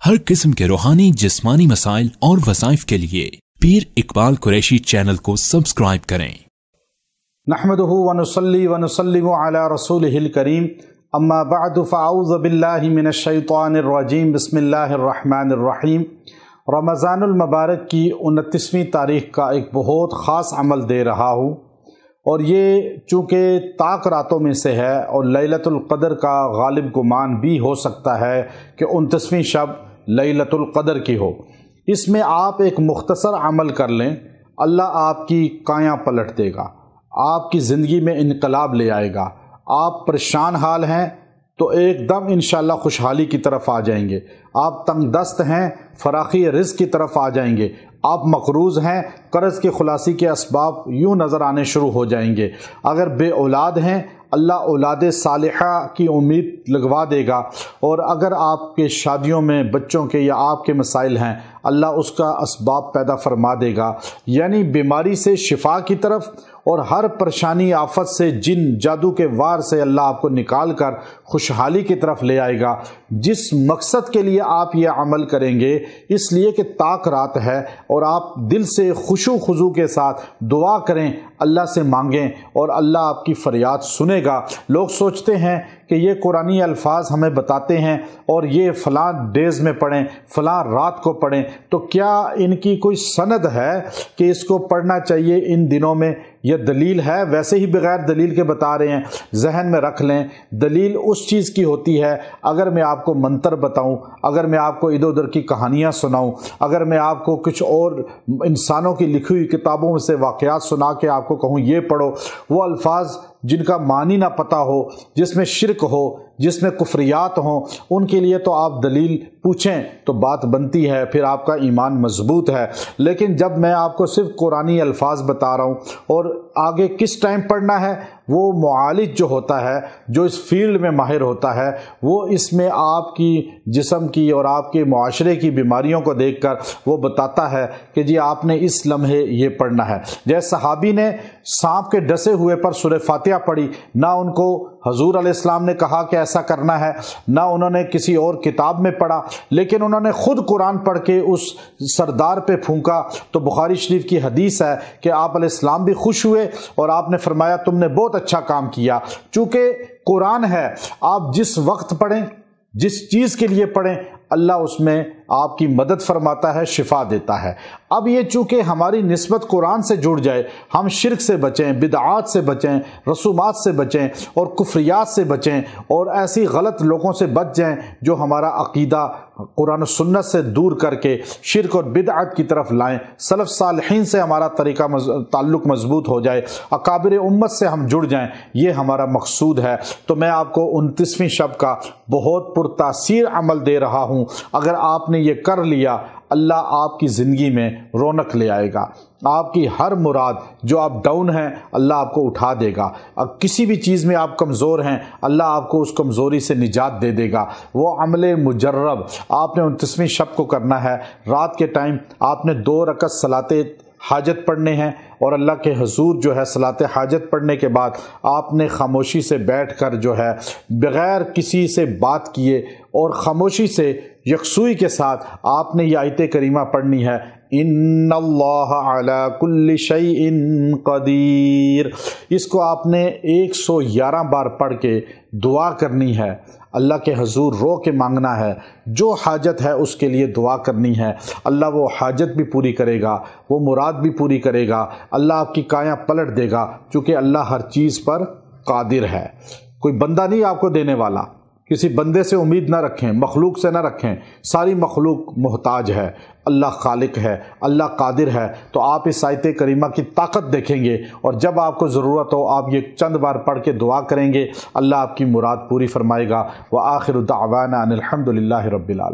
ہر قسم کے روحانی جسمانی مسائل اور وظائف کے لیے پیر اقبال قریشی چینل کو سبسکرائب کریں۔ نحمدہ ونصلی ونسلم علی رسولہ الکریم، اما بعد فاعوذ باللہ من الشیطان الرجیم، بسم اللہ الرحمن الرحیم۔ رمضان المبارک کی 29ویں تاریخ کا ایک بہت خاص عمل دے رہا ہوں، اور یہ چونکہ طاق راتوں میں سے ہے اور لیلۃ القدر کا غالب گمان بھی ہو سکتا ہے کہ 29ویں شب لیلۃ القدر کی ہو۔ اس میں آپ ایک مختصر عمل کر لیں، اللہ آپ کی کایاں پلٹ دے گا، آپ کی زندگی میں انقلاب لے آئے گا۔ آپ پریشان حال ہیں تو ایک دم انشاءاللہ خوشحالی کی طرف آ جائیں گے۔ آپ تنگ دست ہیں، فراخی رزق کی طرف آ جائیں گے۔ آپ مقروض ہیں، قرض کی خلاصی کے اسباب یوں نظر آنے شروع ہو جائیں گے۔ اگر بے اولاد ہیں، اللہ اولاد صالحہ کی امید لگوا دے گا، اور اگر آپ کے شادیوں میں بچوں کے یا آپ کے مسائل ہیں، اللہ اس کا اسباب پیدا فرما دے گا۔ یعنی بیماری سے شفا کی طرف اور ہر پریشانی آفت سے، جن جادو کے وار سے اللہ آپ کو نکال کر خوشحالی کی طرف لے آئے گا۔ جس مقصد کے لیے آپ یہ عمل کریں گے، اس لیے کہ طاق رات ہے، اور آپ دل سے خشوع خضوع کے ساتھ دعا کریں، اللہ سے مانگیں، اور اللہ آپ کی فریاد سنے گا۔ لوگ سوچتے ہیں کہ یہ قرآنی الفاظ ہمیں بتاتے ہیں اور یہ فلاں ڈیز میں پڑھیں، فلاں رات کو پڑھیں، تو کیا ان کی کوئی سند ہے کہ اس کو پڑھنا چاہیے ان دنوں میں؟ یہ دلیل ہے؟ ویسے ہی بغیر دلیل کے بتا رہے ہیں۔ ذہن میں رکھ لیں، دلیل اس چیز کی ہوتی ہے، اگر میں آپ کو منتر بتاؤں، اگر میں آپ کو ادھر ادھر کی کہانیاں سناؤں، اگر میں آپ کو کچھ اور انسانوں کی لکھی ہوئی کتابوں میں سے واقعات سنا کے آپ کو کہوں یہ پڑھو، وہ الفاظ جن کا معنی نہ پتہ ہو، جس میں شرک ہو، جس میں کفریات ہوں، ان کے لیے تو آپ دلیل پوچھیں تو بات بنتی ہے، پھر آپ کا ایمان مضبوط ہے۔ لیکن جب میں آپ کو صرف قرآنی الفاظ بتا رہا ہوں، اور آگے کس ٹائم پڑھنا ہے، وہ معالج جو ہوتا ہے، جو اس فیلڈ میں ماہر ہوتا ہے، وہ اس میں آپ کی جسم کی اور آپ کے معاشرے کی بیماریوں کو دیکھ کر وہ بتاتا ہے کہ جی آپ نے اس لمحے یہ پڑھنا ہے۔ جیسے صحابی نے سانپ کے ڈسے ہوئے پر سورہ فاتحہ پڑھی، نہ ان کو حضور علیہ السلام نے کہا کہ ایسا کرنا ہے، نہ انہوں نے کسی اور کتاب میں پڑھا، لیکن انہوں نے خود قرآن پڑھ کے اس سردار پہ پھونکا۔ تو بخاری شریف کی حدیث ہے کہ آپ علیہ السلام بھی خوش ہوئے، اور آپ نے فرمایا تم نے بہت اچھا کام کیا۔ چونکہ قرآن ہے، آپ جس وقت پڑھیں، جس چیز کے لیے پڑھیں، اللہ اس میں آپ کی مدد فرماتا ہے، شفا دیتا ہے۔ اب یہ چونکہ ہماری نسبت قرآن سے جڑ جائے، ہم شرک سے بچیں، بدعات سے بچیں، رسومات سے بچیں، اور کفریات سے بچیں، اور ایسی غلط لوگوں سے بچ جائیں جو ہمارا عقیدہ قرآن و سنت سے دور کر کے شرک اور بدعت کی طرف لائیں، سلف صالحین سے ہمارا تعلق مضبوط ہو جائے، اکابر امت سے ہم جڑ جائیں، یہ ہمارا مقصود ہے۔ تو میں آپ کو 29ویں شب کا بہت پرتاثیر عمل دے رہا ہوں۔ اگر آپ نے یہ کر لیا، اللہ آپ کی زندگی میں رونق لے آئے گا۔ آپ کی ہر مراد، جو آپ ڈاؤن ہیں، اللہ آپ کو اٹھا دے گا۔ اب کسی بھی چیز میں آپ کمزور ہیں، اللہ آپ کو اس کمزوری سے نجات دے دے گا۔ وہ عمل مجرب آپ نے 29ویں شب کو کرنا ہے۔ رات کے ٹائم آپ نے 2 رکعت صلاۃ حاجت پڑھنے ہیں، اور اللہ کے حضور جو ہے صلاۃ حاجت پڑھنے کے بعد آپ نے خاموشی سے بیٹھ کر جو ہے بغیر کسی سے بات کیے اور خاموشی سے یکسوئی کے ساتھ آپ نے یہ آیت کریمہ پڑھنی ہے، ان اللہ علی کل شیء قدیر۔ اس کو آپ نے 111 بار پڑھ کے دعا کرنی ہے، اللہ کے حضور رو کے مانگنا ہے، جو حاجت ہے اس کے لیے دعا کرنی ہے۔ اللہ وہ حاجت بھی پوری کرے گا، وہ مراد بھی پوری کرے گا، اللہ آپ کی کایاں پلٹ دے گا، کیونکہ اللہ ہر چیز پر قادر ہے۔ کوئی بندہ نہیں آپ کو دینے والا، کسی بندے سے امید نہ رکھیں، مخلوق سے نہ رکھیں، ساری مخلوق محتاج ہے، اللہ خالق ہے، اللہ قادر ہے۔ تو آپ اس آیت کریمہ کی طاقت دیکھیں گے، اور جب آپ کو ضرورت ہو آپ یہ چند بار پڑھ کے دعا کریں گے، اللہ آپ کی مراد پوری فرمائے گا۔ وآخر دعوانا ان الحمد للہ رب العالمین۔